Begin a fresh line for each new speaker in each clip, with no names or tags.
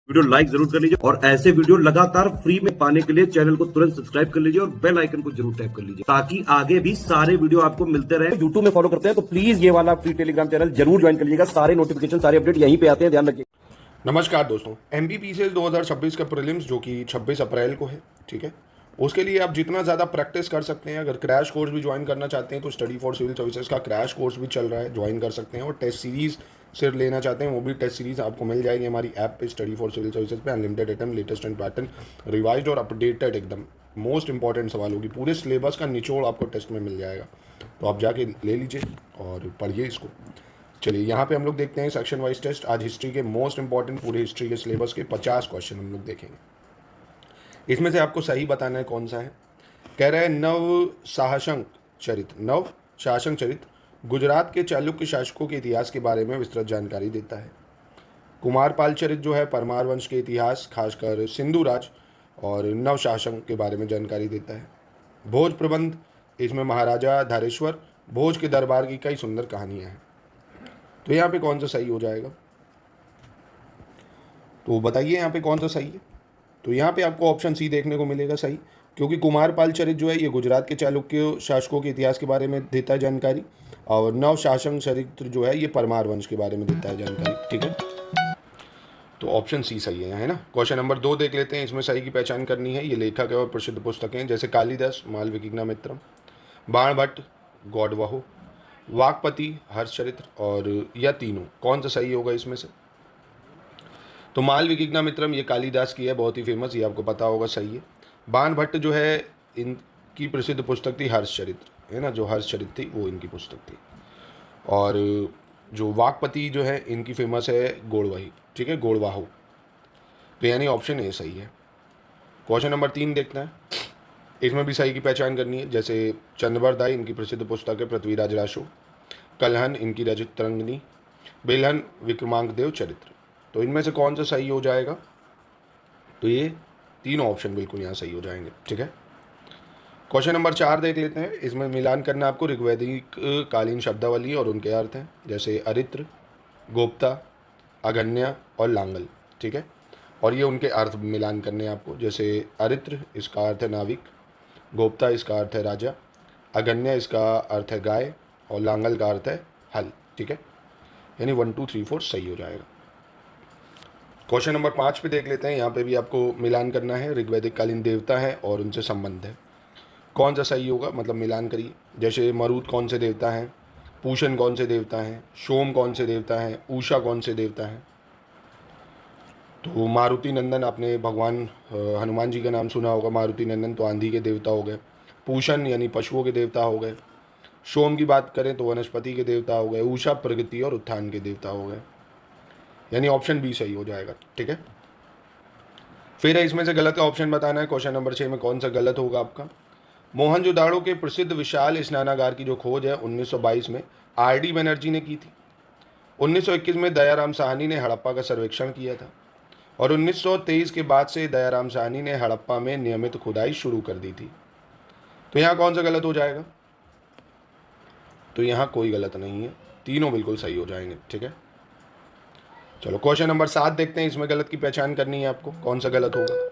Video like जरूर कर लीजिए और ऐसे वीडियो लगातार फ्री में पाने के लिए चैनल को तुरंत सब्सक्राइब कर लीजिए और बेल आइकन को जरूर टैप कर लीजिए ताकि आगे भी सारे वीडियो आपको मिलते रहे। यूट्यूब में फॉलो करते हैं तो प्लीज ये वाला फ्री टेलीग्राम चैनल जरूर ज्वाइन कर लीजिएगा। सारे नोटिफिकेशन सारे अपडेट यहीं पे आते हैं, ध्यान रखिए।
नमस्कार दोस्तों, एमबीबीएस 2026 का प्रीलिम्स जो कि 26 अप्रैल को है, ठीक है। उसके लिए आप जितना ज़्यादा प्रैक्टिस कर सकते हैं, अगर क्रैश कोर्स भी ज्वाइन करना चाहते हैं तो स्टडी फॉर सिविल सर्विसेज का क्रैश कोर्स भी चल रहा है, ज्वाइन कर सकते हैं। और टेस्ट सीरीज़ सिर्फ लेना चाहते हैं वो भी टेस्ट सीरीज़ आपको मिल जाएगी हमारी ऐप पे, स्टडी फॉर सिविल सर्विसेज पे। Unlimited attempt, latest and pattern, revised और अपडेटेड, एकदम मोस्ट इंपॉर्टेंट सवाल होगी, पूरे सिलेबस का निचोड़ आपको टेस्ट में मिल जाएगा। तो आप जाके ले लीजिए और पढ़िए इसको। चलिए यहाँ पे हम लोग देखते हैं सेक्शन वाइज टेस्ट। आज हिस्ट्री के मोस्ट इंपॉर्टेंट पूरे हिस्ट्री के सिलेबस के 50 क्वेश्चन हम लोग देखेंगे। इसमें से आपको सही बताना है कौन सा है। कह रहा है नव शासंक चरित गुजरात के चालुक्य शासकों के इतिहास के बारे में विस्तृत जानकारी देता है। कुमारपाल चरित जो है परमार वंश के इतिहास, खासकर सिंधु राज और नव शासंक के बारे में जानकारी देता है। भोज प्रबंध, इसमें महाराजा धारेश्वर भोज के दरबार की कई सुंदर कहानियां हैं। तो यहाँ पे कौन सा सही हो जाएगा, तो बताइए यहाँ पे कौन सा सही है। तो यहाँ पे आपको ऑप्शन सी देखने को मिलेगा सही, क्योंकि कुमारपाल चरित जो है ये गुजरात के चालुक्य शासकों के इतिहास के बारे में देता है जानकारी, और नव शासंक चरित्र जो है ये परमार वंश के बारे में देता है जानकारी, ठीक है। तो ऑप्शन सी सही है ना। क्वेश्चन नंबर 2 देख लेते हैं। इसमें सही की पहचान करनी है। ये लेखक है और प्रसिद्ध पुस्तकें जैसे कालिदास मालविकिग्नामित्रम, बाणभट्ट गौडवाहो, वाकपति हर्षचरित्र और या तीनों, कौन सा सही होगा इसमें से। तो मालविकिग्नामित्रम ये कालिदास की है, बहुत ही फेमस, ये आपको पता होगा, सही है। बाणभट्ट जो है इनकी प्रसिद्ध पुस्तक थी हर्षचरित्र, है ना, जो हर्षचरित्र थी वो इनकी पुस्तक थी। और जो वाकपति जो है इनकी फेमस है गोड़वाही, ठीक है, गोड़वाहो। तो यानी ऑप्शन ए सही है। क्वेश्चन नंबर 3 देखते हैं। इसमें भी सही की पहचान करनी है। जैसे चंद्रवरदाई इनकी प्रसिद्ध पुस्तक है पृथ्वीराज राशो, कलहन इनकी रचित तरंगिनी, बेलहन विक्रमांक देव चरित्र। तो इनमें से कौन सा सही हो जाएगा, तो ये तीनों ऑप्शन बिल्कुल यहाँ सही हो जाएंगे, ठीक है। क्वेश्चन नंबर 4 देख लेते हैं। इसमें मिलान करना आपको ऋग्वैदिक कालीन शब्दावली और उनके अर्थ हैं, जैसे अरित्र, गोप्ता, अगन्या और लांगल, ठीक है। और ये उनके अर्थ मिलान करने हैं आपको। जैसे अरित्र इसका अर्थ है नाविक, गोप्ता इसका अर्थ है राजा, अगन्या इसका अर्थ है गाय और लांगल का अर्थ है हल, ठीक है। यानी 1 2 3 4 सही हो जाएगा। क्वेश्चन नंबर 5 पे देख लेते हैं। यहाँ पे भी आपको मिलान करना है। ऋग्वैदिक कालीन देवता है और उनसे संबंध है, कौन सा सही होगा, मतलब मिलान करिए। जैसे मरुत कौन से देवता हैं, पूषण कौन से देवता हैं, सोम कौन से देवता हैं, उषा कौन से देवता हैं। तो मारुति नंदन, आपने भगवान हनुमान जी का नाम सुना होगा, मारुति नंदन तो आंधी के देवता हो गए। पूषण यानी पशुओं के देवता हो गए। सोम की बात करें तो वनस्पति के देवता हो गए। उषा प्रगति और उत्थान के देवता हो गए। यानी ऑप्शन बी सही हो जाएगा, ठीक है। फिर इसमें से गलत का ऑप्शन बताना है। क्वेश्चन नंबर 6 में कौन सा गलत होगा आपका। मोहनजोदाड़ो के प्रसिद्ध विशाल स्नानागार की जो खोज है 1922 में आर डी बनर्जी ने की थी। 1921 में दयाराम साहनी ने हड़प्पा का सर्वेक्षण किया था और 1923 के बाद से दयाराम साहनी ने हड़प्पा में नियमित खुदाई शुरू कर दी थी। तो यहाँ कौन सा गलत हो जाएगा, तो यहाँ कोई गलत नहीं है, तीनों बिल्कुल सही हो जाएंगे, ठीक है। चलो क्वेश्चन नंबर 7 देखते हैं। इसमें गलत की पहचान करनी है आपको, कौन सा गलत होगा।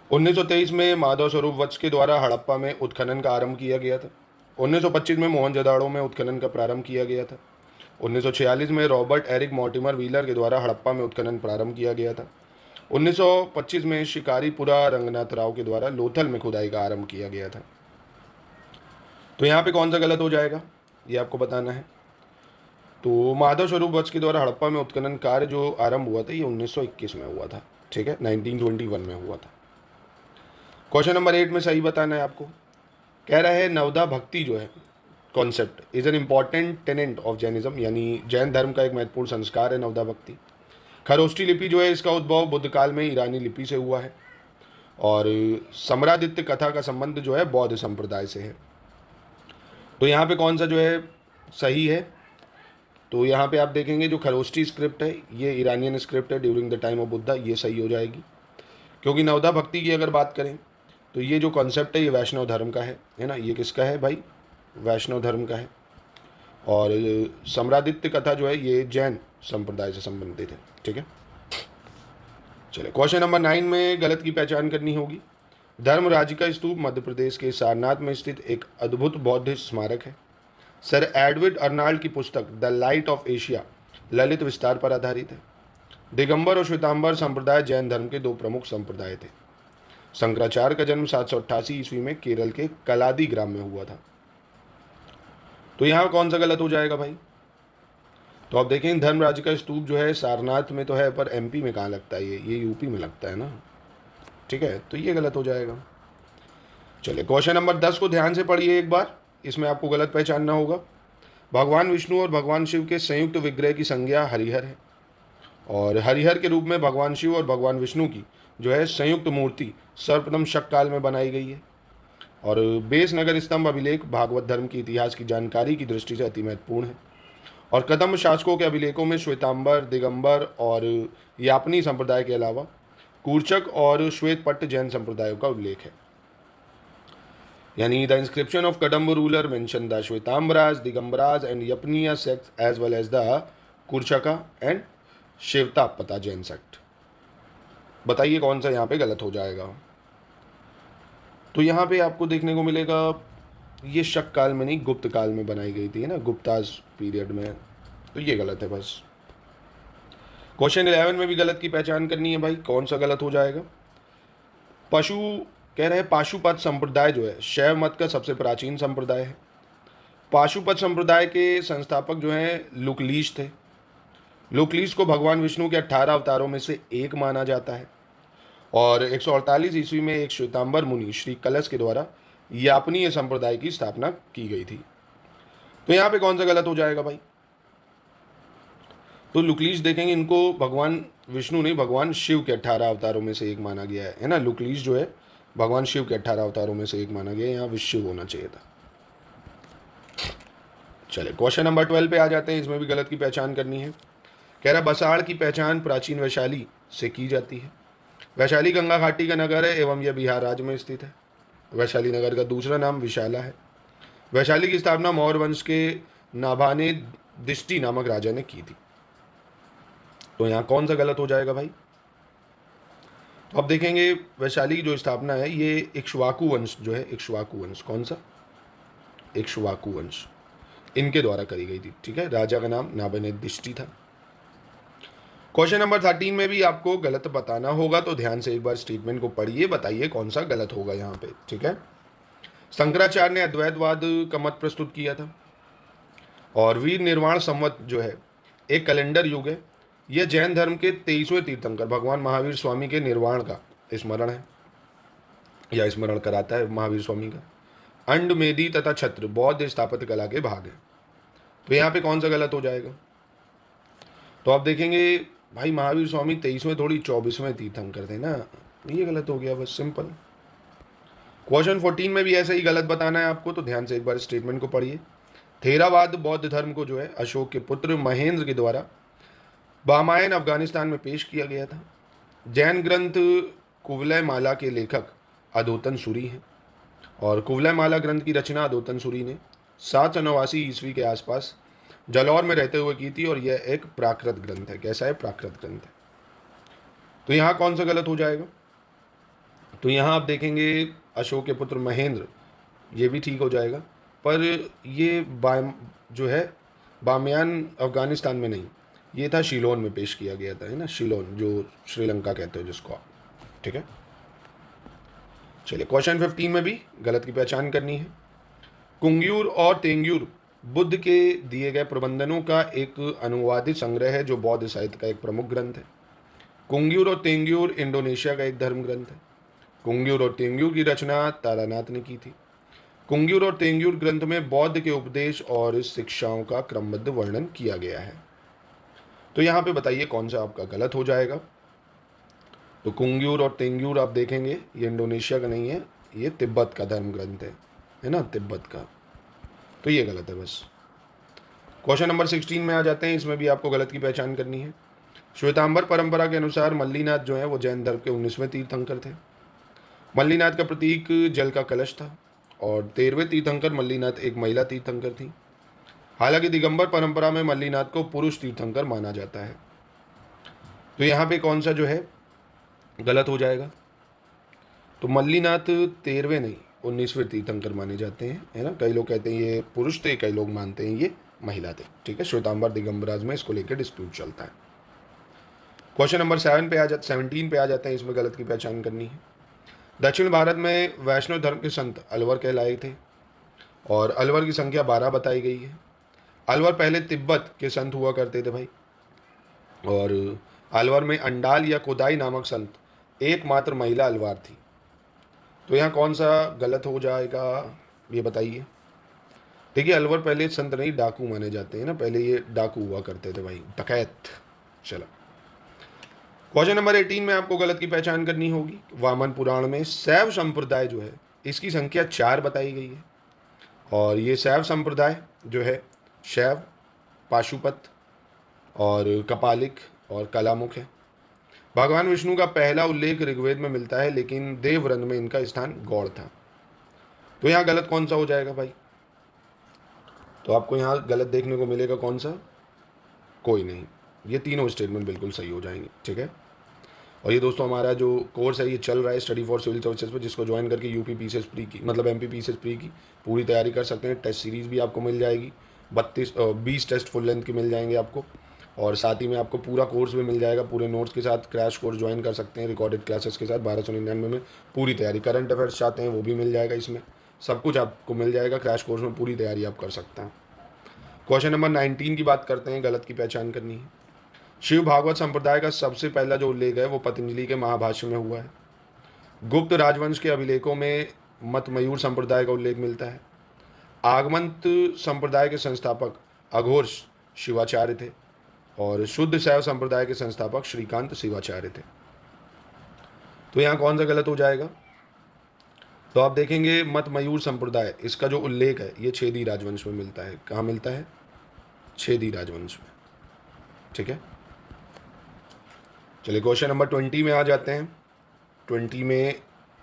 1923 में माधव स्वरूप वत्स के द्वारा हड़प्पा में उत्खनन का आरंभ किया गया था। 1925 में मोहनजोदाड़ो में उत्खनन का प्रारंभ किया गया था। 1946 में रॉबर्ट एरिक मॉर्टिमर व्हीलर के द्वारा हड़प्पा में उत्खनन प्रारंभ किया गया था। 1925 में शिकारीपुरा रंगनाथ राव के द्वारा लोथल में खुदाई का आरंभ किया गया था। तो यहाँ पे कौन सा गलत हो जाएगा, ये आपको बताना है। तो माधव स्वरूप वत्स के द्वारा हड़प्पा में उत्खनन कार्य जो आरंभ हुआ था ये 1921 में हुआ था, ठीक है, 1921 में हुआ था। क्वेश्चन नंबर 8 में सही बताना है आपको। कह रहा है नवदा भक्ति जो है concept is an important tenet of Jainism, यानी जैन धर्म का एक महत्वपूर्ण संस्कार है नवदा भक्ति। खरोष्ठी लिपि जो है इसका उद्भव बुद्ध काल में ईरानी लिपि से हुआ है और सम्रादित्य कथा का संबंध जो है बौद्ध संप्रदाय से है। तो यहाँ पे कौन सा जो है सही है, तो यहाँ पे आप देखेंगे जो खरोष्ठी स्क्रिप्ट है ये ईरानियन स्क्रिप्ट है during the time of Buddha, ये सही हो जाएगी। क्योंकि नवदा भक्ति की अगर बात करें तो ये जो कॉन्सेप्ट है ये वैष्णव धर्म का है ना, ये किसका है भाई, वैष्णव धर्म का है। और सम्रादित्य कथा जो है ये जैन संप्रदाय से संबंधित है, ठीक है। चलिए क्वेश्चन नंबर 9 में गलत की पहचान करनी होगी। धर्मराज का स्तूप मध्य प्रदेश के सारनाथ में स्थित एक अद्भुत बौद्ध स्मारक है। सर एडविड अर्नाल्ड की पुस्तक the light of Asia Lalit विस्तार पर आधारित है। दिगंबर और श्वेतांबर संप्रदाय जैन धर्म के दो प्रमुख संप्रदाय थे। शंकराचार्य का जन्म 788 ईस्वी में केरल के कलादी ग्राम में हुआ था। तो यहाँ कौन सा गलत हो जाएगा भाई? तो आप देखें धर्मराज का स्तूप जो है सारनाथ में तो है, पर एमपी में कहाँ लगता है? ये यूपी में लगता है ना, ठीक है, तो ये गलत हो जाएगा। चलिए क्वेश्चन नंबर 10 को ध्यान से पढ़िए एक बार, इसमें आपको गलत पहचानना होगा। भगवान विष्णु और भगवान शिव के संयुक्त विग्रह की संज्ञा हरिहर है, और हरिहर के रूप में भगवान शिव और भगवान विष्णु की जो है संयुक्त मूर्ति सर्वप्रथम शक काल में बनाई गई है। और बेस नगर स्तंभ अभिलेख भागवत धर्म के इतिहास की जानकारी की दृष्टि से अति महत्वपूर्ण है। और कदम्ब शासकों के अभिलेखों में श्वेतांबर, दिगंबर और यापनी संप्रदाय के अलावा कूर्चक और श्वेतपट्ट जैन संप्रदायों का उल्लेख है। यानी the inscription of Kadamba ruler mention the Svetambaras, Digambaras and Yapaniya sect as well as the Kurchakas and Shvetapata Jain sect. बताइए कौन सा यहाँ पे गलत हो जाएगा? तो यहाँ पे आपको देखने को मिलेगा ये शक काल में नहीं, गुप्त काल में बनाई गई थी ना, गुप्ताज पीरियड में, तो ये गलत है बस। क्वेश्चन 11 में भी गलत की पहचान करनी है भाई, कौन सा गलत हो जाएगा? कह रहे हैं पाशुपत संप्रदाय जो है शैव मत का सबसे प्राचीन संप्रदाय है। पाशुपत संप्रदाय के संस्थापक जो हैं लुकलीश थे। लुकलीश को भगवान विष्णु के 18 अवतारों में से एक माना जाता है। और 148 ईस्वी में एक श्वेतांबर मुनि श्री कलश के द्वारा यापनीय संप्रदाय की स्थापना की गई थी। तो यहाँ पे कौन सा गलत हो जाएगा भाई? तो लुकलीश देखेंगे, इनको भगवान विष्णु नहीं भगवान शिव के 18 अवतारों में से एक माना गया है ना। लुकलीश जो है भगवान शिव के 18 अवतारों में से एक माना गया है, यहाँ विष्णु होना चाहिए था। चले क्वेश्चन नंबर 12 पे आ जाते हैं, इसमें भी गलत की पहचान करनी है। कह रहा बसाड़ की पहचान प्राचीन वैशाली से की जाती है। वैशाली गंगा घाटी का नगर है एवं यह बिहार राज्य में स्थित है। वैशाली नगर का दूसरा नाम विशाला है। वैशाली की स्थापना मौर्य वंश के नाभाने दिष्टि नामक राजा ने की थी। तो यहाँ कौन सा गलत हो जाएगा भाई? तो अब देखेंगे वैशाली की जो स्थापना है ये इक्ष्वाकु वंश जो है, इक्ष्वाकु वंश, कौन सा? इक्ष्वाकु वंश, इनके द्वारा करी गई थी, ठीक है। राजा का नाम नाभाने दिष्टि था। क्वेश्चन नंबर 13 में भी आपको गलत बताना होगा, तो ध्यान से एक बार स्टेटमेंट को पढ़िए, बताइए कौन सा गलत होगा यहाँ पे, ठीक है। शंकराचार्य ने अद्वैतवाद का मत प्रस्तुत किया था। और वीर निर्वाण संवत जो है एक कैलेंडर युग है। यह जैन धर्म के 23वें तीर्थंकर भगवान महावीर स्वामी के निर्वाण का स्मरण है, या स्मरण कराता है महावीर स्वामी का। अंड, मेदी तथा छत्र बौद्ध स्थापत्य कला के भाग हैं। तो यहाँ पे कौन सा गलत हो जाएगा? तो आप देखेंगे भाई महावीर स्वामी 23वें थोड़ी 24वें तीर्थंकर थे ना, ये गलत हो गया बस, सिंपल। क्वेश्चन 14 में भी ऐसा ही गलत बताना है आपको, तो ध्यान से एक बार स्टेटमेंट को पढ़िए। थेरावाद बौद्ध धर्म को जो है अशोक के पुत्र महेंद्र के द्वारा बामायन अफगानिस्तान में पेश किया गया था। जैन ग्रंथ कुवलय माला के लेखक अधोतन सूरी हैं। और कुवलय माला ग्रंथ की रचना अधोतन सूरी ने 789 ईस्वी के आसपास जालौर में रहते हुए की थी। और यह एक प्राकृत ग्रंथ है। कैसा है? प्राकृत ग्रंथ है। तो यहाँ कौन सा गलत हो जाएगा? तो यहाँ आप देखेंगे अशोक के पुत्र महेंद्र, ये भी ठीक हो जाएगा, पर ये जो है बामियान अफगानिस्तान में नहीं, ये था शिलोन में पेश किया गया था, है ना, शिलोन जो श्रीलंका कहते हैं जिसको आप, ठीक है। चलिए क्वेश्चन 15 में भी गलत की पहचान करनी है। कुंग्यूर और तेंग्यूर बुद्ध के दिए गए प्रबंधनों का एक अनुवादित संग्रह है जो बौद्ध साहित्य का एक प्रमुख ग्रंथ है। कुंग्यूर और तेंग्यूर इंडोनेशिया का एक धर्म ग्रंथ है। कुंग्यूर और तेंग्यूर की रचना तारानाथ ने की थी। कुंग्यूर और तेंग्यूर ग्रंथ में बौद्ध के उपदेश और शिक्षाओं का क्रमबद्ध वर्णन किया गया है। तो यहाँ पे बताइए कौन सा आपका गलत हो जाएगा? तो कुंग्यूर और तेंग्यूर आप देखेंगे ये इंडोनेशिया का नहीं है, ये तिब्बत का धर्म ग्रंथ है ना, तिब्बत का, तो ये गलत है बस। क्वेश्चन नंबर 16 में आ जाते हैं, इसमें भी आपको गलत की पहचान करनी है। श्वेतांबर परंपरा के अनुसार मल्लीनाथ जो है वो जैन धर्म के 19वें तीर्थंकर थे। मल्लीनाथ का प्रतीक जल का कलश था। और 13वें तीर्थंकर मल्लीनाथ एक महिला तीर्थंकर थी। हालांकि दिगंबर परंपरा में मल्लीनाथ को पुरुष तीर्थंकर माना जाता है। तो यहाँ पे कौन सा जो है गलत हो जाएगा। तो मल्लीनाथ 13वें नहीं 19वें तीर्थंकर माने जाते हैं, है ना। कई लोग कहते हैं ये पुरुष थे, कई लोग मानते हैं ये महिला थे, ठीक है। श्वेतांबर दिगंबराज में इसको लेकर डिस्प्यूट चलता है। क्वेश्चन नंबर 17 पे आ जाते हैं, इसमें गलत की पहचान करनी है। दक्षिण भारत में वैष्णव धर्म के संत अलवर कहलाए थे और अलवर की संख्या 12 बताई गई है। अलवर पहले तिब्बत के संत हुआ करते थे भाई, और अलवर में अंडाल या कोदाई नामक संत एकमात्र महिला अलवार थी। तो यहाँ कौन सा गलत हो जाएगा ये बताइए। देखिए अलवर पहले संत नहीं डाकू माने जाते हैं ना, पहले ये डाकू हुआ करते थे भाई, डकैत। चलो क्वेश्चन नंबर 18 में आपको गलत की पहचान करनी होगी। वामन पुराण में शैव संप्रदाय जो है इसकी संख्या 4 बताई गई है, और ये शैव संप्रदाय जो है शैव, पाशुपत और कपालिक और कलामुख है। भगवान विष्णु का पहला उल्लेख ऋग्वेद में मिलता है, लेकिन देवव्रत में इनका स्थान गौड़ था। तो यहाँ गलत कौन सा हो जाएगा भाई। तो आपको यहाँ गलत देखने को मिलेगा कौन सा, कोई नहीं, ये तीनों स्टेटमेंट बिल्कुल सही हो जाएंगे, ठीक है। और ये दोस्तों हमारा जो कोर्स है ये चल रहा है स्टडी फॉर सिविल सर्विसेज पर, जिसको ज्वाइन करके यूपी पीसीएस प्री की मतलब एमपी पीसीएस प्री की पूरी तैयारी कर सकते हैं। टेस्ट सीरीज़ भी आपको मिल जाएगी, 20 टेस्ट फुल लेंथ के मिल जाएंगे आपको, और साथ ही में आपको पूरा कोर्स भी मिल जाएगा पूरे नोट्स के साथ। क्रैश कोर्स ज्वाइन कर सकते हैं रिकॉर्डेड क्लासेस के साथ 1299 में पूरी तैयारी। करंट अफेयर्स चाहते हैं वो भी मिल जाएगा, इसमें सब कुछ आपको मिल जाएगा। क्रैश कोर्स में पूरी तैयारी आप कर सकते हैं। क्वेश्चन नंबर 19 की बात करते हैं, गलत की पहचान करनी है। शिव भागवत संप्रदाय का सबसे पहला जो उल्लेख है वो पतंजलि के महाभाष्य में हुआ है। गुप्त राजवंश के अभिलेखों में मत मयूर संप्रदाय का उल्लेख मिलता है। आगमंत संप्रदाय के संस्थापक अघोष शिवाचार्य थे, और शुद्ध शैव संप्रदाय के संस्थापक श्रीकांत शिवाचार्य थे। तो यहाँ कौन सा गलत हो जाएगा। तो आप देखेंगे मत मयूर संप्रदाय, इसका जो उल्लेख है ये छेदी राजवंश में मिलता है। कहाँ मिलता है, छेदी राजवंश में, ठीक है। चलिए क्वेश्चन नंबर 20 में आ जाते हैं। 20 में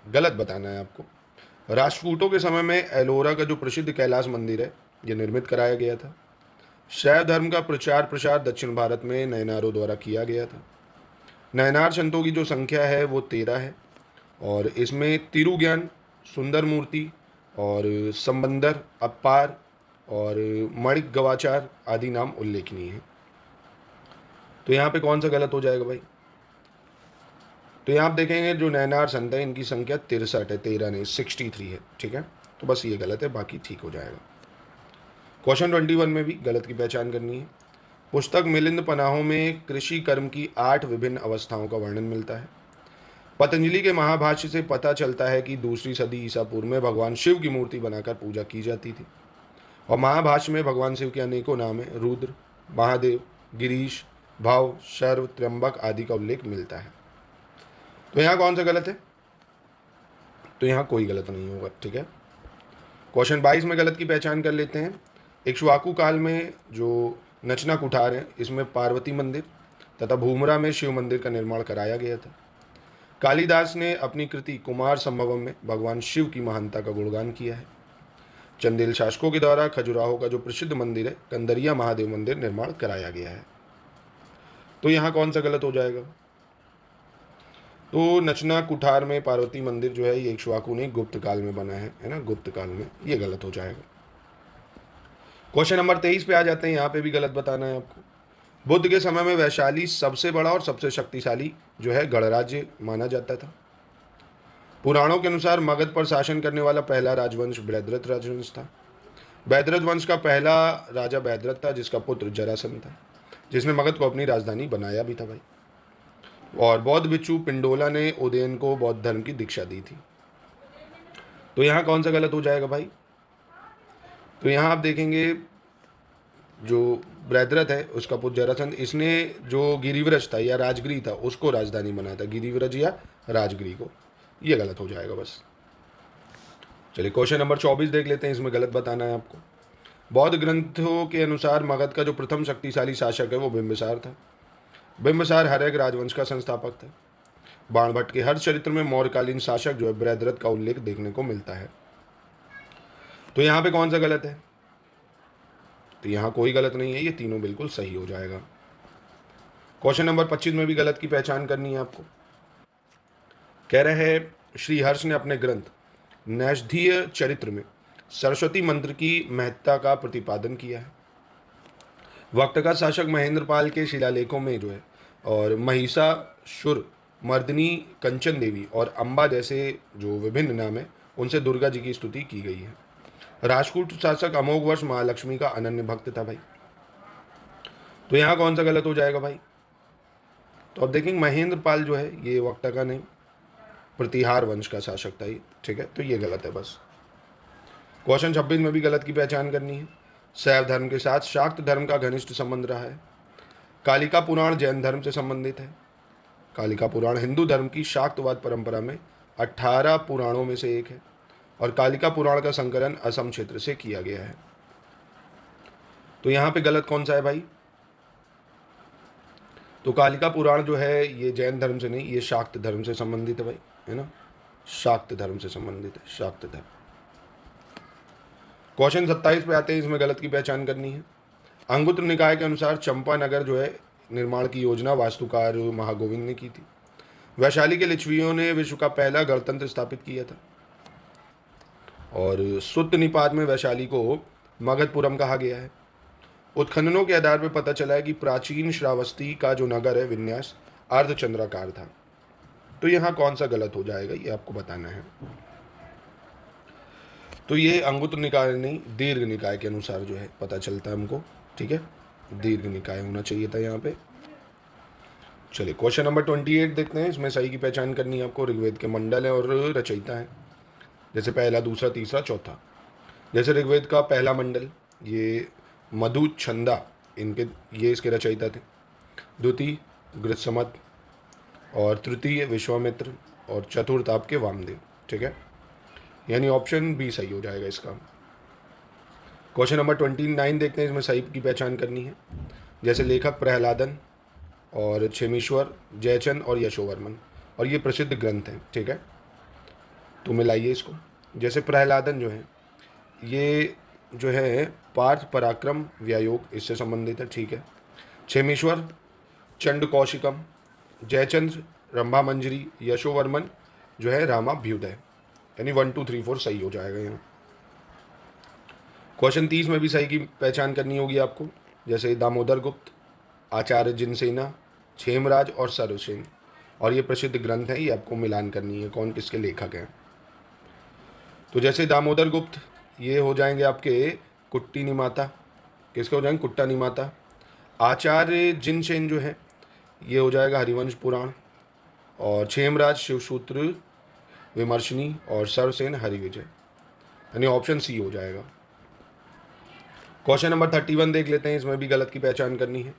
गलत बताना है आपको। राष्ट्रकूटों के समय में एलोरा का जो प्रसिद्ध कैलाश मंदिर है ये निर्मित कराया गया था। शैव धर्म का प्रचार प्रसार दक्षिण भारत में नयनारों द्वारा किया गया था। नयनार संतों की जो संख्या है वो 13 है, और इसमें तिरुज्ञान, सुंदर मूर्ति और संबंदर, अपार और मणिक गवाचार आदि नाम उल्लेखनीय हैं। तो यहाँ पे कौन सा गलत हो जाएगा भाई। तो यहाँ आप देखेंगे जो नयनार संत है इनकी संख्या 63 है, 13 नहीं 63 है, ठीक है। तो बस ये गलत है, बाकी ठीक हो जाएगा। क्वेश्चन 21 में भी गलत की पहचान करनी है। पुस्तक मिलिंद पनाहों में कृषि कर्म की 8 विभिन्न अवस्थाओं का वर्णन मिलता है। पतंजलि के महाभाष्य से पता चलता है कि 2री सदी ईसा पूर्व में भगवान शिव की मूर्ति बनाकर पूजा की जाती थी, और महाभाष्य में भगवान शिव के अनेकों नाम है, रुद्र, महादेव, गिरीश, भाव, शर्व, त्र्यंबक आदि का उल्लेख मिलता है। तो यहाँ कौन सा गलत है। तो यहाँ कोई गलत नहीं होगा, ठीक है। क्वेश्चन 22 में गलत की पहचान कर लेते हैं। इक्ष्वाकु काल में जो नचना कुठार है इसमें पार्वती मंदिर तथा भूमरा में शिव मंदिर का निर्माण कराया गया था। कालिदास ने अपनी कृति कुमार संभवम में भगवान शिव की महानता का गुणगान किया है। चंदेल शासकों के द्वारा खजुराहो का जो प्रसिद्ध मंदिर है कंदरिया महादेव मंदिर निर्माण कराया गया है। तो यहाँ कौन सा गलत हो जाएगा। तो नचना कुठार में पार्वती मंदिर जो है ये इक्ष्वाकु ने गुप्त काल में बना है ना, गुप्त काल में, ये गलत हो जाएगा। क्वेश्चन नंबर 23 पे आ जाते हैं। यहाँ पे भी गलत बताना है आपको। बुद्ध के समय में वैशाली सबसे बड़ा और सबसे शक्तिशाली जो है गणराज्य माना जाता था। पुराणों के अनुसार मगध पर शासन करने वाला पहला राजवंश बैद्रथ राजवंश था। बैद्रथ वंश का पहला राजा बैद्रथ था, जिसका पुत्र जरासंध था, जिसने मगध को अपनी राजधानी बनाया भी था भाई। और बौद्ध भिक्षु पिंडोला ने उदयन को बौद्ध धर्म की दीक्षा दी थी। तो यहाँ कौन सा गलत हो जाएगा भाई। तो यहाँ आप देखेंगे जो बैद्रथ है उसका पुत्र जरासंध, इसने जो गिरिव्रज था या राजगिरी था उसको राजधानी बनाया था, गिरिव्रज या राजगिरी को। ये गलत हो जाएगा बस। चलिए क्वेश्चन नंबर 24 देख लेते हैं, इसमें गलत बताना है आपको। बौद्ध ग्रंथों के अनुसार मगध का जो प्रथम शक्तिशाली शासक है वो बिंबिसार था। बिंबिसार हर्यक राजवंश का संस्थापक था। बाणभट्ट के हर चरित्र में मौर्यकालीन शासक जो है बैद्रथ का उल्लेख देखने को मिलता है। तो यहाँ पे कौन सा गलत है। तो यहाँ कोई गलत नहीं है, ये तीनों बिल्कुल सही हो जाएगा। क्वेश्चन नंबर 25 में भी गलत की पहचान करनी है आपको। कह रहे हैं श्री हर्ष ने अपने ग्रंथ नैषधीय चरित्र में सरस्वती मंत्र की महत्ता का प्रतिपादन किया है। वक्त का शासक महेंद्रपाल के शिलालेखों में जो है और महिषासुर मर्दिनी कंचन देवी और अम्बा जैसे जो विभिन्न नाम है उनसे दुर्गा जी की स्तुति की गई है। राजपूत शासक अमोघ वर्ष महालक्ष्मी का अनन्य भक्त था भाई। तो यहाँ कौन सा गलत हो जाएगा भाई? तो अब देखेंगे महेंद्रपाल जो है ये वक्त का नहीं, प्रतिहार वंश का शासक था ये, ठीक है। तो ये गलत है बस। क्वेश्चन 26 में भी गलत की पहचान करनी है। शैव धर्म के साथ शाक्त धर्म का घनिष्ठ संबंध रहा है। कालिका पुराण जैन धर्म से संबंधित है। कालिका पुराण हिंदू धर्म की शाक्तवाद परंपरा में 18 पुराणों में से एक है और कालिका पुराण का संकलन असम क्षेत्र से किया गया है। तो यहाँ पे गलत कौन सा है भाई? तो कालिका पुराण जो है ये जैन धर्म से नहीं, ये शाक्त धर्म से संबंधित है भाई, है ना, शाक्त धर्म से संबंधित है, शाक्त धर्म। क्वेश्चन 27 पे आते हैं, इसमें गलत की पहचान करनी है। अंगुत्र निकाय के अनुसार चंपानगर जो है निर्माण की योजना वास्तुकार महागोविंद ने की थी। वैशाली के लिच्छवियों ने विश्व का पहला गणतंत्र स्थापित किया था और सुत्त निपात में वैशाली को मगधपुरम कहा गया है। उत्खननों के आधार पर पता चला है कि प्राचीन श्रावस्ती का जो नगर है विन्यास अर्धचंद्राकार था। तो यहाँ कौन सा गलत हो जाएगा ये आपको बताना है। तो ये अंगुत्र निकाय नहीं, दीर्घ निकाय के अनुसार जो है पता चलता है हमको, ठीक है, दीर्घ निकाय होना चाहिए था यहाँ पे। चलिए क्वेश्चन नंबर 28 देखते हैं। इसमें सही की पहचान करनी है आपको। ऋग्वेद के मंडल है और रचयिता है, जैसे पहला, दूसरा, तीसरा, चौथा। जैसे ऋग्वेद का पहला मंडल ये मधु छंदा ये इसके रचयिता थे। द्वितीय गृत्समत और तृतीय विश्वामित्र और चतुर्थ आपके वामदेव, ठीक है, यानी ऑप्शन बी सही हो जाएगा इसका। क्वेश्चन नंबर 29 देखते हैं। इसमें सही की पहचान करनी है। जैसे लेखक प्रहलादन और क्षेमीश्वर, जयचंद और यशोवर्मन, और ये प्रसिद्ध ग्रंथ हैं, ठीक है। तो मिलाइए इसको। जैसे प्रहलादन जो है ये जो है पार्थ पराक्रम व्यायोग इससे संबंधित है, ठीक है। क्षेमीश्वर चंड कौशिकम, जयचंद्र रंभा मंजरी, यशोवर्मन जो है रामाभ्युदय, यानी 1 2 3 4 सही हो जाएगा यहाँ। क्वेश्चन 30 में भी सही की पहचान करनी होगी आपको। जैसे दामोदर गुप्त, आचार्य जिनसेना, क्षेमराज और सरसेन, और ये प्रसिद्ध ग्रंथ हैं, ये आपको मिलान करनी है कौन किसके लेखक हैं। तो जैसे दामोदर गुप्त ये हो जाएंगे आपके कुट्टी निमाता, किसके हो जाएंगे? कुट्टा निमाता। आचार्य जिनसेन जो है ये हो जाएगा हरिवंश पुराण, और क्षेमराज शिवसूत्र विमर्शनी, और सरसेन हरिविजय, यानी ऑप्शन सी हो जाएगा। क्वेश्चन नंबर 31 देख लेते हैं। इसमें भी गलत की पहचान करनी है।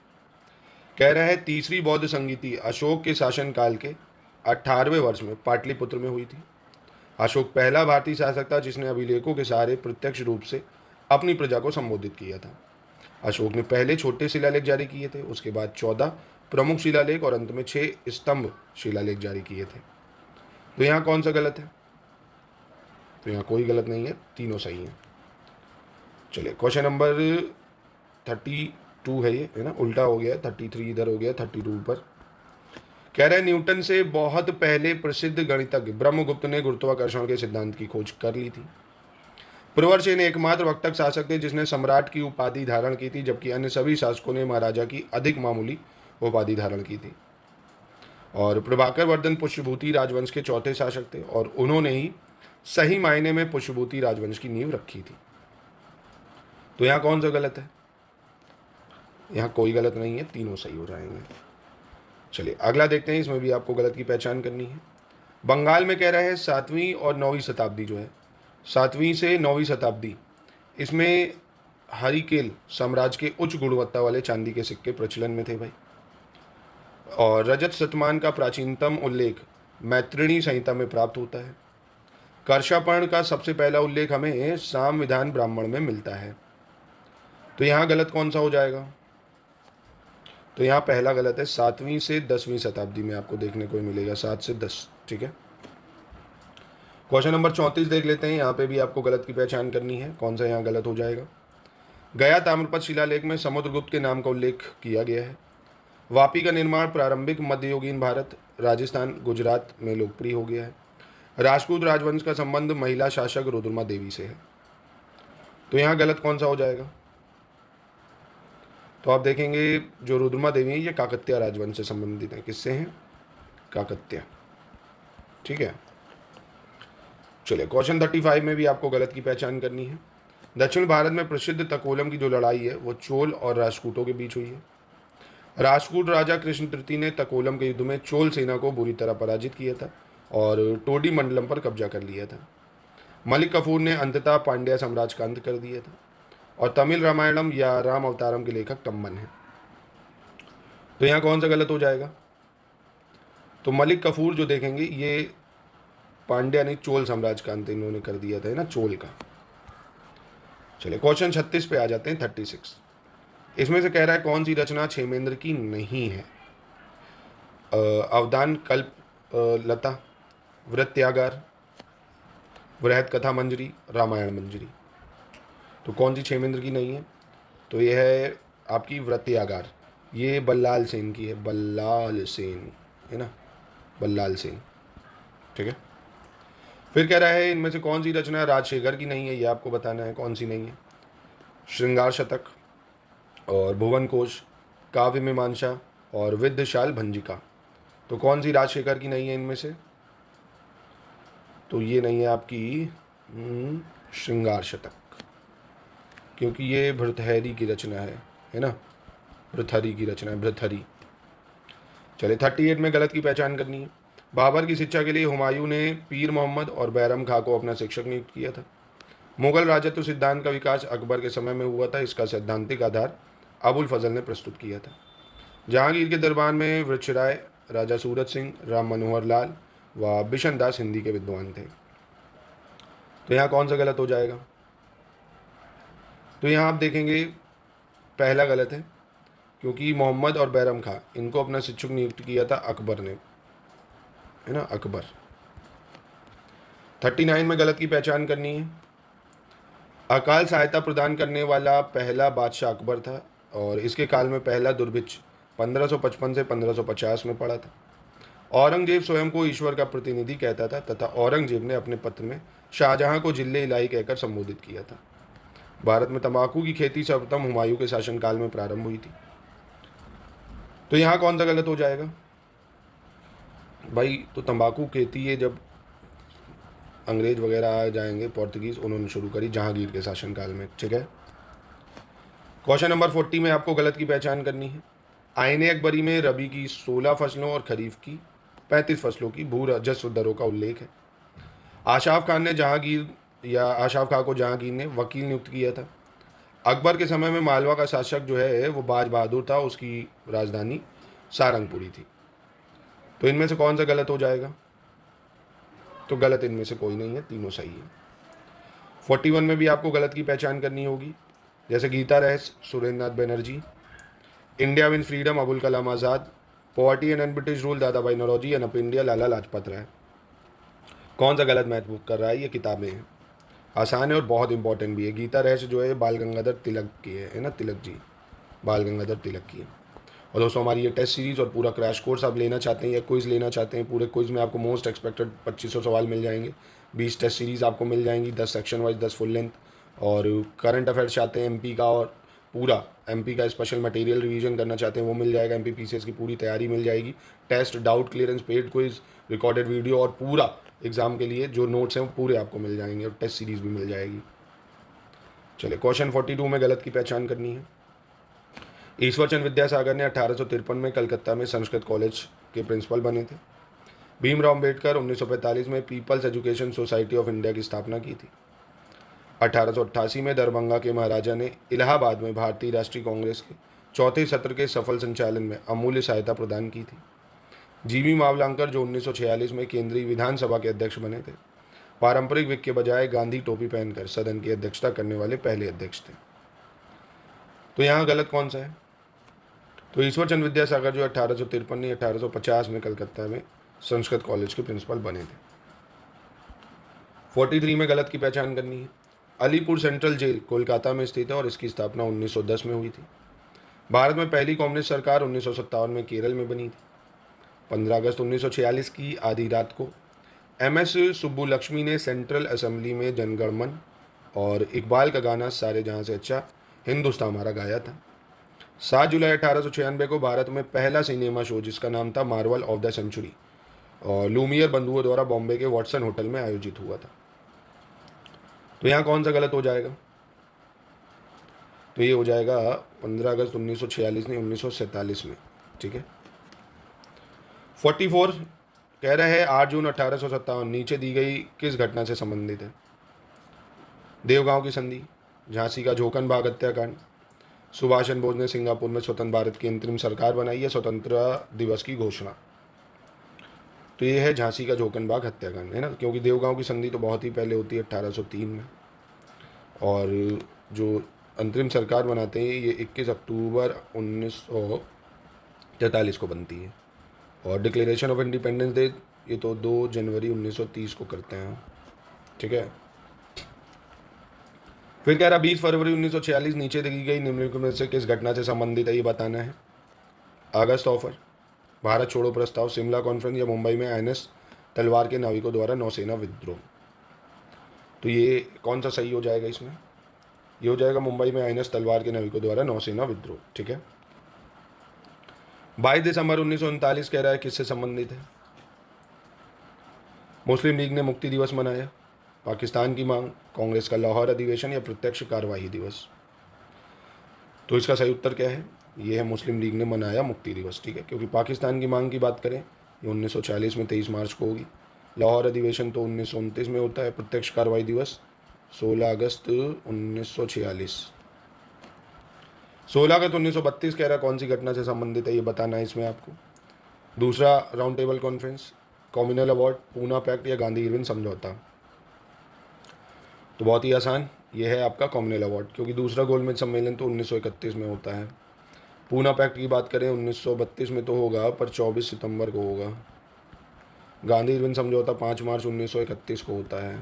कह रहा है तीसरी बौद्ध संगीति अशोक के शासनकाल के 18वें वर्ष में पाटलिपुत्र में हुई थी। अशोक पहला भारतीय शासक था जिसने अभिलेखों के सहारे प्रत्यक्ष रूप से अपनी प्रजा को संबोधित किया था। अशोक ने पहले छोटे शिलालेख जारी किए थे, उसके बाद 14 प्रमुख शिलालेख और अंत में 6 स्तंभ शिलालेख जारी किए थे। तो यहाँ कौन सा गलत है? तो यहाँ कोई गलत नहीं है, तीनों सही हैं। चलिए क्वेश्चन नंबर 32 है ये, है ना, उल्टा हो गया, 33 इधर हो गया, 32 ऊपर। कह रहे हैं न्यूटन से बहुत पहले प्रसिद्ध गणितज्ञ ब्रह्मगुप्त ने गुरुत्वाकर्षण के सिद्धांत की खोज कर ली थी। प्रवरसेन एकमात्र वक्तक शासक थे जिसने सम्राट की उपाधि धारण की थी, जबकि अन्य सभी शासकों ने महाराजा की अधिक मामूली उपाधि धारण की थी। और प्रभाकर वर्धन पुष्यभूति राजवंश के चौथे शासक थे और उन्होंने ही सही मायने में पुष्यभूति राजवंश की नींव रखी थी। तो यहाँ कौन सा गलत है? यहाँ कोई गलत नहीं है, तीनों सही हो जाएंगे। चलिए अगला देखते हैं। इसमें भी आपको गलत की पहचान करनी है। बंगाल में कह रहे हैं 7वीं और 9वीं शताब्दी जो है, 7वीं से 9वीं शताब्दी, इसमें हरिकेल साम्राज्य के उच्च गुणवत्ता वाले चांदी के सिक्के प्रचलन में थे भाई। और रजत शतमान का प्राचीनतम उल्लेख मैत्रिणी संहिता में प्राप्त होता है। कर्षापर्ण का सबसे पहला उल्लेख हमें सामविधान ब्राह्मण में मिलता है। तो यहाँ गलत कौन सा हो जाएगा? तो यहाँ पहला गलत है। 7वीं से 10वीं शताब्दी में आपको देखने को मिलेगा, 7 से 10, ठीक है। क्वेश्चन नंबर 34 देख लेते हैं। यहाँ पे भी आपको गलत की पहचान करनी है, कौन सा यहाँ गलत हो जाएगा। गया ताम्रपत्र शिलालेख में समुद्रगुप्त के नाम का उल्लेख किया गया है। वापी का निर्माण प्रारंभिक मध्ययुगीन भारत राजस्थान, गुजरात में लोकप्रिय हो गया है। राजपूत राजवंश का संबंध महिला शासक रुद्रमा देवी से है। तो यहाँ गलत कौन सा हो जाएगा? तो आप देखेंगे जो रुद्रमा देवी है ये काकत्य राजवंश से संबंधित है। किससे हैं? काकत्य। ठीक है, चलिए क्वेश्चन 35 में भी आपको गलत की पहचान करनी है। दक्षिण भारत में प्रसिद्ध तकोलम की जो लड़ाई है वो चोल और राजपूतों के बीच हुई है। राजपूत राजा कृष्ण तृतीय ने तकोलम के युद्ध में चोल सेना को बुरी तरह पराजित किया था और टोडी मंडलम पर कब्जा कर लिया था। मलिक कफूर ने अंततः पांड्या साम्राज्य का अंत कर दिया था और तमिल रामायणम या राम अवतारम के लेखक तम्मन है। तो यहाँ कौन सा गलत हो जाएगा? तो मलिक कफूर जो देखेंगे ये पांड्या ने चोल साम्राज्य का अंत इन्होंने कर दिया था, है ना, चोल का। चलिए क्वेश्चन 36 पे आ जाते हैं, 36। इसमें से कह रहा है कौन सी रचना क्षेमेंद्र की नहीं है? अवदान, कल्प लता, वृत्यागार, वृहत कथा मंजरी, रामायण मंजरी। तो कौन सी क्षेमेंद्र की नहीं है? तो यह है आपकी वृत्यागार। ये बल्लाल सेन की है, बल्लाल सेन, है ना, बल्लाल सेन। ठीक है, फिर कह रहा है इनमें से कौन सी रचना राजशेखर की नहीं है, ये आपको बताना है कौन सी नहीं है। श्रृंगार शतक और भुवन कोश, काव्य मीमांसा और विद्यशाल भंजिका। तो कौन सी राजशेखर की नहीं है इनमें से? तो ये नहीं है आपकी श्रृंगार शतक, क्योंकि ये भृतहरि की रचना है ना, भृतहरि की रचना है, भृतहरि। चले 38 में गलत की पहचान करनी है। बाबर की शिक्षा के लिए हुमायूं ने पीर मोहम्मद और बैरम खां को अपना शिक्षक नियुक्त किया था। मुगल राजत्व सिद्धांत का विकास अकबर के समय में हुआ था। इसका सैद्धांतिक आधार अबुल फजल ने प्रस्तुत किया था। जहांगीर के दरबार में वृक्षराय, राजा सूरत सिंह, राम मनोहर लाल व बिशन दास हिंदी के विद्वान थे। तो यहाँ कौन सा गलत हो जाएगा? तो यहाँ आप देखेंगे पहला गलत है, क्योंकि मोहम्मद और बैरम खां इनको अपना शिक्षक नियुक्त किया था अकबर ने, है ना, अकबर। 39 में गलत की पहचान करनी है। अकाल सहायता प्रदान करने वाला पहला बादशाह अकबर था और इसके काल में पहला दुर्भिक्ष 1555 से 1550 में पड़ा था। औरंगजेब स्वयं को ईश्वर का प्रतिनिधि कहता था तथा औरंगजेब ने अपने पत्र में शाहजहां को जिल्ले इलाही कहकर संबोधित किया था। भारत में तंबाकू की खेती सर्वप्रथम हुमायूं के शासनकाल में प्रारंभ हुई थी। तो यहाँ कौन सा गलत हो जाएगा भाई? तो तंबाकू खेती ये जब अंग्रेज वगैरह आ जाएंगे, पोर्तुगीज, उन्होंने शुरू करी जहांगीर के शासनकाल में। ठीक है, क्वेश्चन नंबर 40 में आपको गलत की पहचान करनी है। आईने अकबरी में रबी की 16 फसलों और खरीफ की 35 फसलों की भू राजस्व दरों का उल्लेख है। आशाफ खान को जहांगीर ने वकील नियुक्त किया था। अकबर के समय में मालवा का शासक जो है वो बाज बहादुर था, उसकी राजधानी सारंगपुरी थी। तो इनमें से कौन सा गलत हो जाएगा? तो गलत इनमें से कोई नहीं है, तीनों सही है। 41 में भी आपको गलत की पहचान करनी होगी, जैसे Gita Rahasya Surendra Nath Banerjee, India win freedom Abul Kalam Azad, poverty and British rule Dadabhai Naoroji, unhappy India Lala Lajpat Rai. कौन सा गलत मैच बुक कर रहा है? ये किताबें हैं, आसान है और बहुत इंपॉर्टेंट भी है। गीता रहस्य जो है बाल गंगाधर तिलक की है ना, तिलक जी, बाल गंगाधर तिलक की है। और दोस्तों हमारी ये टेस्ट सीरीज़ और पूरा क्रैश कोर्स आप लेना चाहते हैं या क्विज़ लेना चाहते हैं, पूरे क्विज़ में आपको मोस्ट एक्सपेक्टेड 2500 सवाल मिल जाएंगे, 20 टेस्ट सीरीज़ आपको मिल जाएंगी, 10 सेक्शन वाइज, 10 फुल लेंथ। और करंट अफेयर्स चाहते हैं एमपी का और पूरा एमपी का स्पेशल मटेरियल रिवीजन करना चाहते हैं वो मिल जाएगा, एमपी पीसीएस की पूरी तैयारी मिल जाएगी, test, doubt clearance, paid quiz, recorded video और पूरा एग्जाम के लिए जो नोट्स हैं वो पूरे आपको मिल जाएंगे और टेस्ट सीरीज़ भी मिल जाएगी। चलिए क्वेश्चन 42 में गलत की पहचान करनी है। ईश्वर चंद्र विद्यासागर ने 1853 में कलकत्ता में संस्कृत कॉलेज के प्रिंसिपल बने थे। भीमराव अम्बेडकर 1945 में people's education society of India की स्थापना की थी। 1888 में दरभंगा के महाराजा ने इलाहाबाद में भारतीय राष्ट्रीय कांग्रेस के चौथे सत्र के सफल संचालन में अमूल्य सहायता प्रदान की थी। जीवी मावलंकर जो 1946 में केंद्रीय विधानसभा के अध्यक्ष बने थे, पारंपरिक विग के बजाय गांधी टोपी पहनकर सदन की अध्यक्षता करने वाले पहले अध्यक्ष थे। तो यहाँ गलत कौन सा है? तो ईश्वर चंद्र विद्यासागर जो 1853 या 1850 में कलकत्ता में संस्कृत कॉलेज के प्रिंसिपल बने थे। 43 में गलत की पहचान करनी है। अलीपुर सेंट्रल जेल कोलकाता में स्थित है और इसकी स्थापना 1910 में हुई थी। भारत में पहली कम्युनिस्ट सरकार 1957 में केरल में बनी थी। 15 अगस्त 1946 की आधी रात को MS सुब्बुलक्ष्मी ने सेंट्रल असेंबली में जनगणमन और इकबाल का गाना सारे जहाँ से अच्छा हिंदुस्तान हमारा गाया था। 7 जुलाई 1896 को भारत में पहला सिनेमा शो जिसका नाम था मार्वल ऑफ द सेंचुरी और लूमियर बंधुओं द्वारा बॉम्बे के वॉटसन होटल में आयोजित हुआ था। तो यहाँ कौन सा गलत हो जाएगा? तो ये हो जाएगा 15 अगस्त 1946 नहीं 1947 में। ठीक है। 44 कह रहा है 8 जून 1857 नीचे दी गई किस घटना से संबंधित है? देवगांव की संधि, झांसी का झोकन बाग हत्याकांड, सुभाष चंद्र बोस ने सिंगापुर में स्वतंत्र भारत की अंतरिम सरकार बनाई है, स्वतंत्रता दिवस की घोषणा। तो ये है झांसी का झोकन बाग हत्याकांड, है ना, क्योंकि देवगांव की संधि तो बहुत ही पहले होती है 1803 में, और जो अंतरिम सरकार बनाते हैं ये 21 अक्टूबर 1943 को बनती है, और डिक्लेरेशन ऑफ इंडिपेंडेंस डे ये तो 2 जनवरी 1930 को करते हैं। ठीक है। फिर कह रहा 20 फरवरी 1946 नीचे दी गई निम्नलिखित में से किस घटना से संबंधित है ये बताना है। अगस्त ऑफर, भारत छोड़ो प्रस्ताव, शिमला कॉन्फ्रेंस, या मुंबई में INS तलवार के नाविकों द्वारा नौसेना विद्रोह। तो ये कौन सा सही हो जाएगा इसमें? ये हो जाएगा मुंबई में INS तलवार के नाविकों द्वारा नौसेना विद्रोह। ठीक है। 22 दिसंबर 1939 कह रहा है किससे संबंधित है? मुस्लिम लीग ने मुक्ति दिवस मनाया, पाकिस्तान की मांग, कांग्रेस का लाहौर अधिवेशन, या प्रत्यक्ष कार्यवाही दिवस। तो इसका सही उत्तर क्या है? ये है मुस्लिम लीग ने मनाया मुक्ति दिवस। ठीक है। क्योंकि पाकिस्तान की मांग की बात करें ये 1940 में 23 मार्च को होगी, लाहौर अधिवेशन तो 1929 में होता है, प्रत्यक्ष कार्रवाई दिवस 16 अगस्त 1946। 16 अगस्त 1932 कह रहा कौन सी घटना से संबंधित है ये बताना है इसमें आपको। दूसरा round table conference, communal award, Poona pact, या गांधी इरविन समझौता। तो बहुत ही आसान, ये है आपका कॉम्युनल अवार्ड, क्योंकि दूसरा गोलमेज सम्मेलन तो 1931 में होता है। पूना पैक्ट की बात करें 1932 में तो होगा, पर 24 सितंबर को होगा। गांधी इरविन समझौता 5 मार्च 1931 को होता है।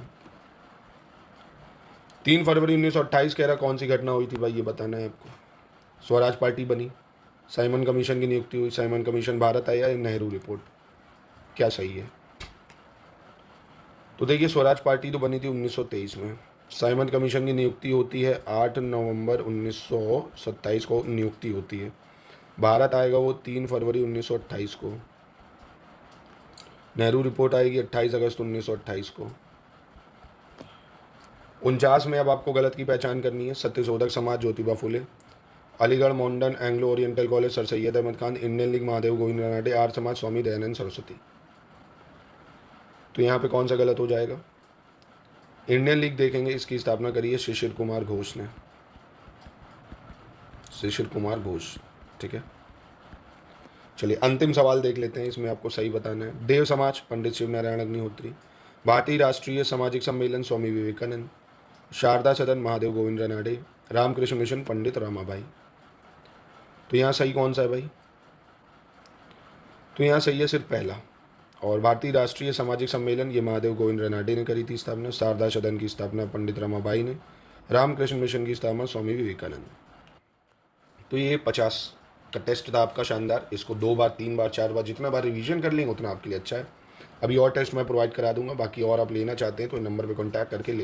3 फरवरी 1928 कह रहा कौन सी घटना हुई थी भाई ये बताना है आपको। स्वराज पार्टी बनी, साइमन कमीशन की नियुक्ति हुई, साइमन कमीशन भारत आया, या नेहरू रिपोर्ट, क्या सही है? तो देखिए स्वराज पार्टी तो बनी थी 1923 में, साइमन कमीशन की नियुक्ति होती है 8 नवंबर 1927 को नियुक्ति होती है, भारत आएगा वो 3 फरवरी 1928 को, नेहरू रिपोर्ट आएगी 28 अगस्त 1928 को। 49 में अब आपको गलत की पहचान करनी है। Satyashodhak Samaj Jyotiba Phule, Aligarh modern Anglo Oriental College sir Syed Ahmad Khan, Indian league Mahadev Govind Ranade, Arya Samaj Swami Dayanand Saraswati. तो यहाँ पे कौन सा गलत हो जाएगा? इंडियन लीग देखेंगे, इसकी स्थापना करी है शिशिर कुमार घोष ने, शिशिर कुमार घोष। ठीक है। चलिए अंतिम सवाल देख लेते हैं, इसमें आपको सही बताना है। देव समाज पंडित शिव नारायण अग्निहोत्री, भारतीय राष्ट्रीय सामाजिक सम्मेलन स्वामी विवेकानंद, शारदा सदन महादेव गोविंद रानडे, रामकृष्ण मिशन पंडित रामाबाई। तो यहाँ सही कौन सा है भाई? तो यहाँ सही है सिर्फ पहला, और भारतीय राष्ट्रीय सामाजिक सम्मेलन ये महादेव गोविंद रानडे ने करी थी स्थापना, शारदा सदन की स्थापना पंडित रामाबाई ने, रामकृष्ण मिशन की स्थापना स्वामी विवेकानंद। तो ये 50 का टेस्ट था आपका शानदार। इसको 2 बार 3 बार 4 बार जितना बार रिवीजन कर लेंगे उतना आपके लिए अच्छा है। अभी और टेस्ट मैं प्रोवाइड करा दूंगा, बाकी और आप लेना चाहते हैं तो नंबर पे कांटेक्ट करके ले